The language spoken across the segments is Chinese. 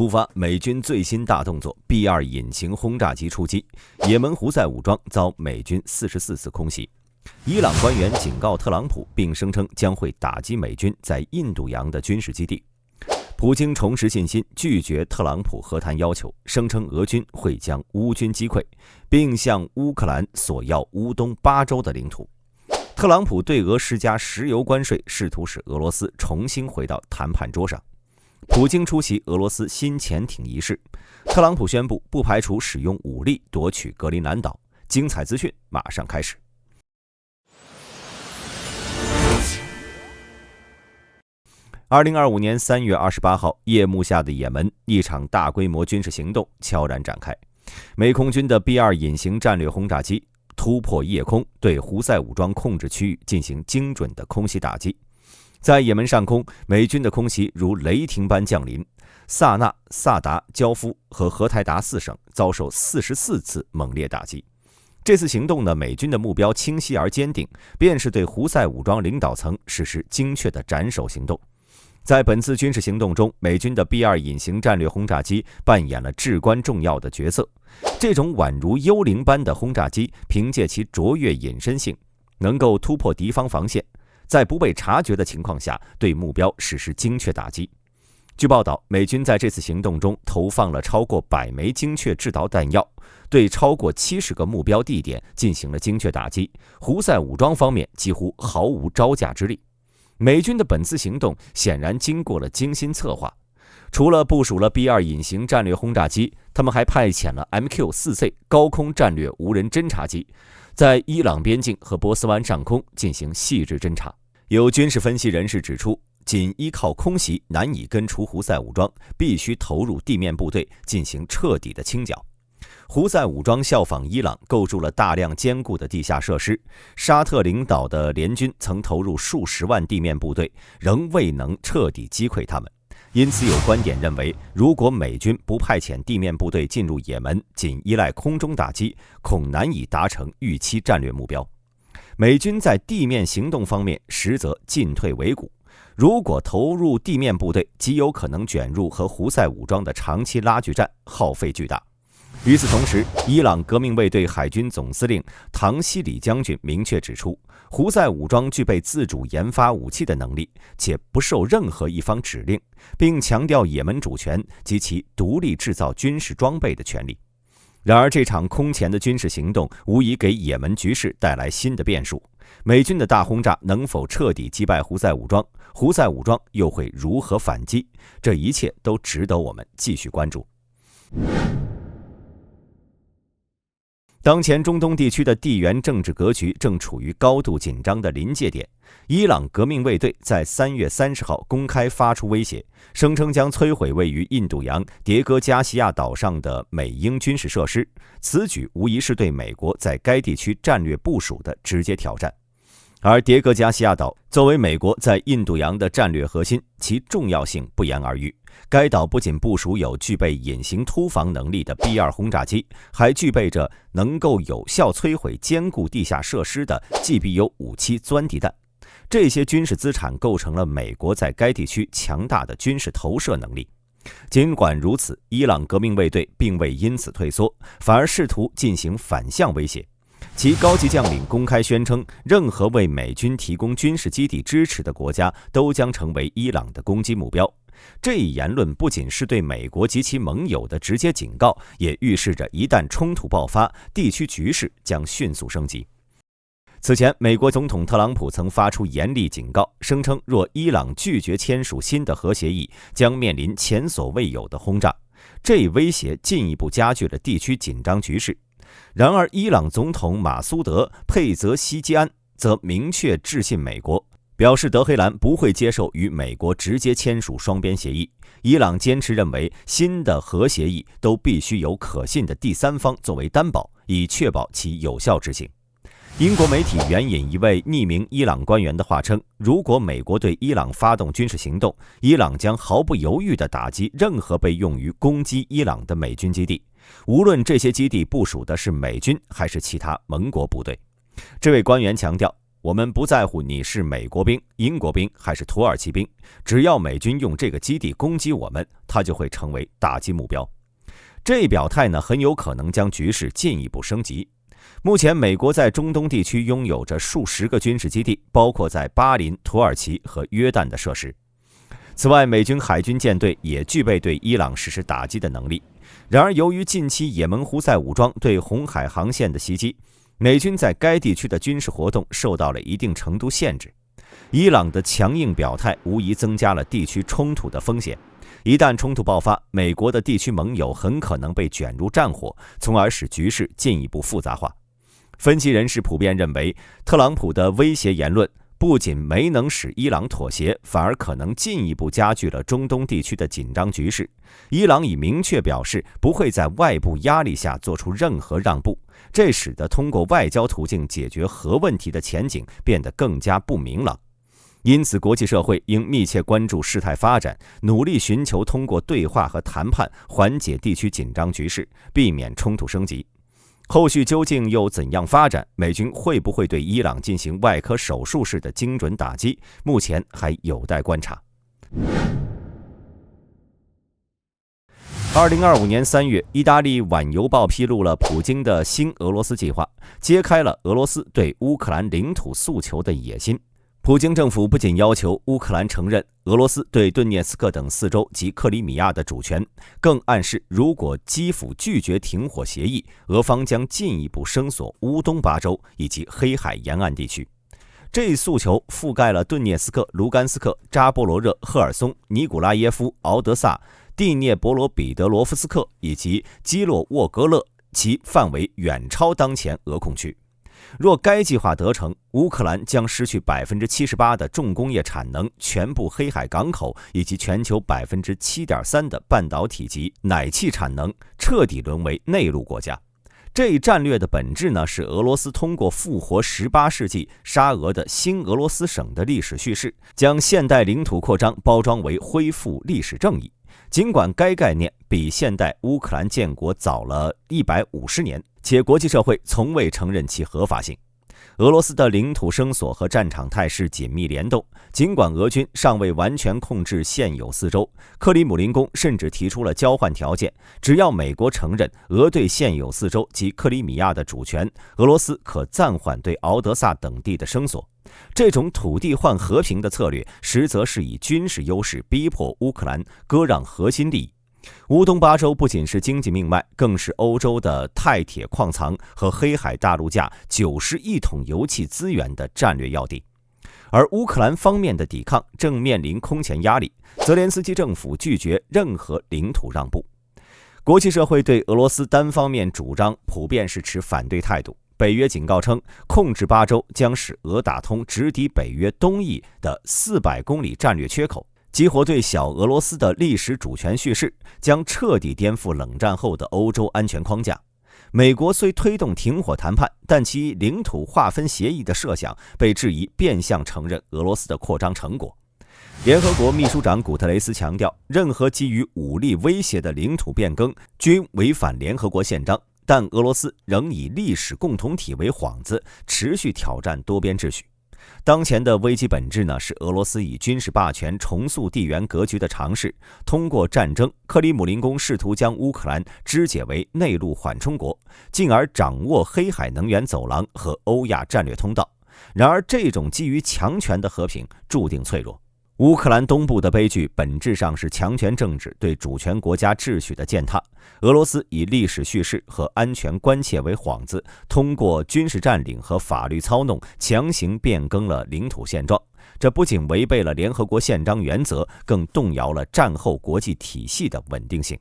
突发美军最新大动作 B-2 隐形轰炸机出击，也门胡塞武装遭美军44次空袭。伊朗官员警告特朗普，并声称将会打击美军在印度洋的军事基地。普京重拾信心，拒绝特朗普和谈要求，声称俄军会将乌军击溃，并向乌克兰索要乌东8州的领土。特朗普对俄施加石油关税，试图使俄罗斯重新回到谈判桌上。普京出席俄罗斯新潜艇仪式，特朗普宣布不排除使用武力夺取格陵兰岛。精彩资讯马上开始。2025年3月28号，夜幕下的也门，一场大规模军事行动悄然展开。美空军的 B-2 隐形战略轰炸机突破夜空，对胡塞武装控制区域进行精准的空袭打击。在也门上空，美军的空袭如雷霆般降临，萨那、萨达、焦夫和荷台达4省遭受44次猛烈打击。这次行动呢，美军的目标清晰而坚定，便是对胡塞武装领导层实施精确的斩首行动。在本次军事行动中，美军的 B-2 隐形战略轰炸机扮演了至关重要的角色。这种宛如幽灵般的轰炸机，凭借其卓越隐身性，能够突破敌方防线，在不被察觉的情况下对目标实施精确打击。据报道，美军在这次行动中投放了超过100枚精确制导弹药，对超过70个目标地点进行了精确打击。胡塞武装方面几乎毫无招架之力。美军的本次行动显然经过了精心策划，除了部署了 B-2 隐形战略轰炸机，他们还派遣了 MQ-4C 高空战略无人侦察机，在伊朗边境和波斯湾上空进行细致侦察。有军事分析人士指出，仅依靠空袭难以根除胡塞武装，必须投入地面部队进行彻底的清剿。胡塞武装效仿伊朗，构筑了大量坚固的地下设施。沙特领导的联军曾投入数十万地面部队，仍未能彻底击溃他们。因此，有观点认为，如果美军不派遣地面部队进入也门，仅依赖空中打击，恐难以达成预期战略目标。美军在地面行动方面实则进退维谷。如果投入地面部队，极有可能卷入和胡塞武装的长期拉锯战，耗费巨大。与此同时，伊朗革命卫队海军总司令唐西里将军明确指出，胡塞武装具备自主研发武器的能力，且不受任何一方指令，并强调也门主权及其独立制造军事装备的权利。然而，这场空前的军事行动无疑给也门局势带来新的变数。美军的大轰炸能否彻底击败胡塞武装？胡塞武装又会如何反击？这一切都值得我们继续关注。当前中东地区的地缘政治格局正处于高度紧张的临界点。伊朗革命卫队在3月30号公开发出威胁，声称将摧毁位于印度洋迭戈加西亚岛上的美英军事设施。此举无疑是对美国在该地区战略部署的直接挑战。而迭戈加西亚岛作为美国在印度洋的战略核心，其重要性不言而喻。该岛不仅部署有具备隐形突防能力的 B-2 轰炸机，还具备着能够有效摧毁坚固地下设施的 GBU-57钻地弹。这些军事资产构成了美国在该地区强大的军事投射能力。尽管如此，伊朗革命卫队并未因此退缩，反而试图进行反向威胁。其高级将领公开宣称，任何为美军提供军事基地支持的国家都将成为伊朗的攻击目标。这一言论不仅是对美国及其盟友的直接警告，也预示着一旦冲突爆发，地区局势将迅速升级。此前，美国总统特朗普曾发出严厉警告，声称若伊朗拒绝签署新的核协议，将面临前所未有的轰炸。这一威胁进一步加剧了地区紧张局势。然而，伊朗总统马苏德·佩泽希基安则明确致信美国，表示德黑兰不会接受与美国直接签署双边协议。伊朗坚持认为，新的核协议都必须有可信的第三方作为担保，以确保其有效执行。英国媒体援引一位匿名伊朗官员的话称，如果美国对伊朗发动军事行动，伊朗将毫不犹豫地打击任何被用于攻击伊朗的美军基地，无论这些基地部署的是美军还是其他盟国部队。这位官员强调，我们不在乎你是美国兵、英国兵还是土耳其兵，只要美军用这个基地攻击我们，它就会成为打击目标。这一表态呢，很有可能将局势进一步升级。目前，美国在中东地区拥有着数十个军事基地，包括在巴林、土耳其和约旦的设施。此外，美军海军舰队也具备对伊朗实施打击的能力。然而，由于近期也门胡塞武装对红海航线的袭击，美军在该地区的军事活动受到了一定程度限制。伊朗的强硬表态无疑增加了地区冲突的风险。一旦冲突爆发，美国的地区盟友很可能被卷入战火，从而使局势进一步复杂化。分析人士普遍认为，特朗普的威胁言论不仅没能使伊朗妥协，反而可能进一步加剧了中东地区的紧张局势。伊朗已明确表示不会在外部压力下做出任何让步，这使得通过外交途径解决核问题的前景变得更加不明朗。因此，国际社会应密切关注事态发展，努力寻求通过对话和谈判缓解地区紧张局势，避免冲突升级。后续究竟又怎样发展？美军会不会对伊朗进行外科手术式的精准打击？目前还有待观察。2025年3月，意大利晚邮报披露了普京的新俄罗斯计划，揭开了俄罗斯对乌克兰领土诉求的野心。普京政府不仅要求乌克兰承认俄罗斯对顿涅茨克等4州及克里米亚的主权，更暗示如果基辅拒绝停火协议，俄方将进一步声索乌东巴州以及黑海沿岸地区。这一诉求覆盖了顿涅茨克、卢甘斯克、扎波罗热、赫尔松、尼古拉耶夫、敖德萨、蒂涅伯罗彼得罗夫斯克以及基洛沃格勒，其范围远超当前俄控区。若该计划得成，乌克兰将失去78%的重工业产能、全部黑海港口以及全球7.3%的半导体及奶气产能，彻底沦为内陆国家。这一战略的本质呢，是俄罗斯通过复活18世纪沙俄的新俄罗斯省的历史叙事，将现代领土扩张包装为恢复历史正义。尽管该概念比现代乌克兰建国早了150年，且国际社会从未承认其合法性。俄罗斯的领土声索和战场态势紧密联动，尽管俄军尚未完全控制现有4州，克里姆林宫甚至提出了交换条件，只要美国承认俄对现有4州及克里米亚的主权，俄罗斯可暂缓对敖德萨等地的声索。这种土地换和平的策略，实则是以军事优势逼迫乌克兰割让核心利益。乌东巴州不仅是经济命脉，更是欧洲的钛铁矿藏和黑海大陆架90亿桶油气资源的战略要地。而乌克兰方面的抵抗正面临空前压力，泽连斯基政府拒绝任何领土让步。国际社会对俄罗斯单方面主张普遍是持反对态度。北约警告称，控制巴州将使俄打通直抵北约东翼的400公里战略缺口，激活对小俄罗斯的历史主权叙事，将彻底颠覆冷战后的欧洲安全框架。美国虽推动停火谈判，但其领土划分协议的设想被质疑变相承认俄罗斯的扩张成果。联合国秘书长古特雷斯强调，任何基于武力威胁的领土变更均违反联合国宪章，但俄罗斯仍以历史共同体为幌子，持续挑战多边秩序。当前的危机本质呢，是俄罗斯以军事霸权重塑地缘格局的尝试。通过战争，克里姆林宫试图将乌克兰肢解为内陆缓冲国，进而掌握黑海能源走廊和欧亚战略通道。然而，这种基于强权的和平注定脆弱。乌克兰东部的悲剧本质上是强权政治对主权国家秩序的践踏。俄罗斯以历史叙事和安全关切为幌子，通过军事占领和法律操弄强行变更了领土现状。这不仅违背了联合国宪章原则，更动摇了战后国际体系的稳定性。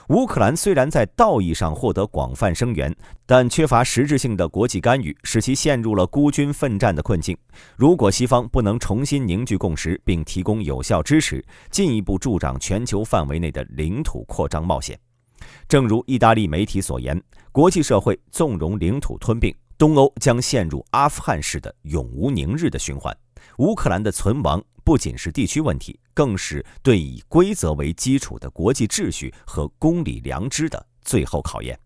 乌克兰虽然在道义上获得广泛声援，但缺乏实质性的国际干预，使其陷入了孤军奋战的困境。如果西方不能重新凝聚共识，并提供有效支持，进一步助长全球范围内的领土扩张冒险。正如意大利媒体所言，国际社会纵容领土吞并，东欧将陷入阿富汗式的永无宁日的循环。乌克兰的存亡不仅是地区问题，更是对以规则为基础的国际秩序和公理良知的最后考验。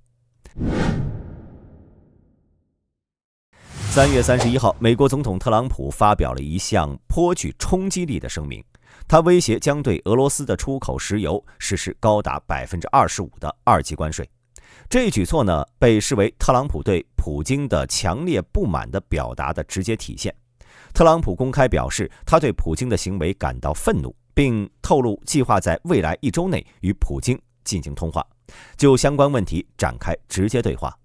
3月31号，美国总统特朗普发表了一项颇具冲击力的声明，他威胁将对俄罗斯的出口石油实施高达25%的2级关税。这一举措呢，被视为特朗普对普京的强烈不满的表达的直接体现。特朗普公开表示，他对普京的行为感到愤怒，并透露计划在未来1周内与普京进行通话，就相关问题展开直接对话。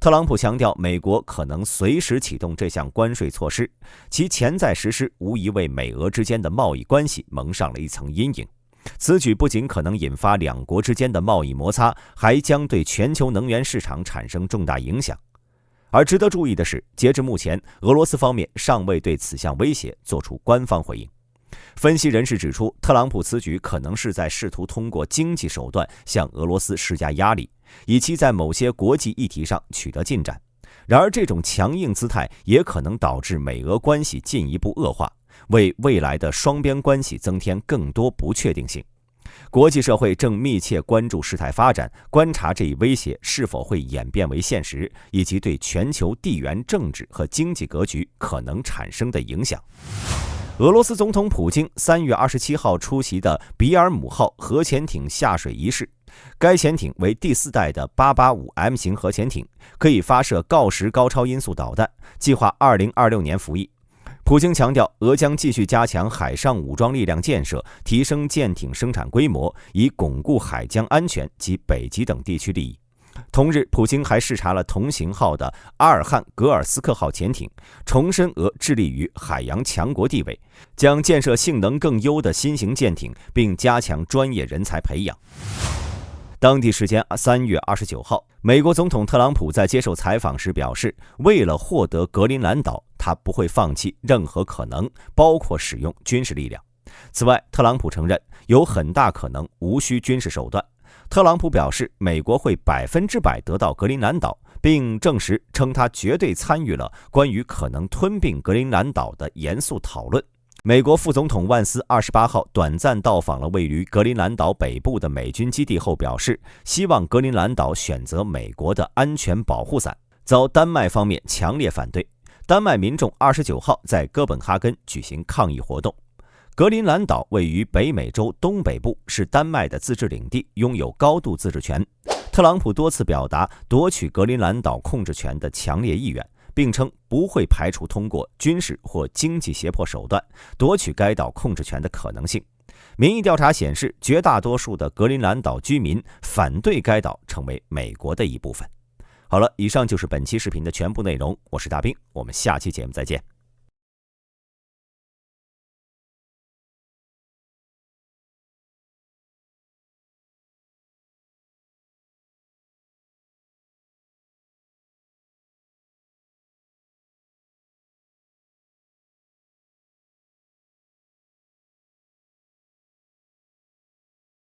特朗普强调，美国可能随时启动这项关税措施，其潜在实施无疑为美俄之间的贸易关系蒙上了一层阴影。此举不仅可能引发两国之间的贸易摩擦，还将对全球能源市场产生重大影响。而值得注意的是，截至目前，俄罗斯方面尚未对此项威胁作出官方回应。分析人士指出，特朗普此举可能是在试图通过经济手段向俄罗斯施加压力，以期在某些国际议题上取得进展。然而，这种强硬姿态也可能导致美俄关系进一步恶化，为未来的双边关系增添更多不确定性。国际社会正密切关注事态发展，观察这一威胁是否会演变为现实，以及对全球地缘政治和经济格局可能产生的影响。俄罗斯总统普京3月27号出席的比尔姆号核潜艇下水仪式，该潜艇为第4代的 885M 型核潜艇，可以发射锆石高超音速导弹，计划2026年服役。普京强调，俄将继续加强海上武装力量建设，提升舰艇生产规模，以巩固海疆安全及北极等地区利益。同日，普京还视察了同型号的阿尔汉格尔斯克号潜艇，重申俄致力于海洋强国地位，将建设性能更优的新型舰艇，并加强专业人才培养。当地时间3月29号，美国总统特朗普在接受采访时表示，为了获得格陵兰岛，他不会放弃任何可能，包括使用军事力量。此外，特朗普承认有很大可能无需军事手段。特朗普表示，美国会100%得到格陵兰岛，并证实称他绝对参与了关于可能吞并格陵兰岛的严肃讨论。美国副总统万斯28号短暂到访了位于格陵兰岛北部的美军基地后表示，希望格陵兰岛选择美国的安全保护伞，遭丹麦方面强烈反对。丹麦民众29号在哥本哈根举行抗议活动。格陵兰岛位于北美洲东北部，是丹麦的自治领地，拥有高度自治权。特朗普多次表达夺取格陵兰岛控制权的强烈意愿，并称不会排除通过军事或经济胁迫手段夺取该岛控制权的可能性。民意调查显示，绝大多数的格陵兰岛居民反对该岛成为美国的一部分。好了，以上就是本期视频的全部内容，我是大兵，我们下期节目再见。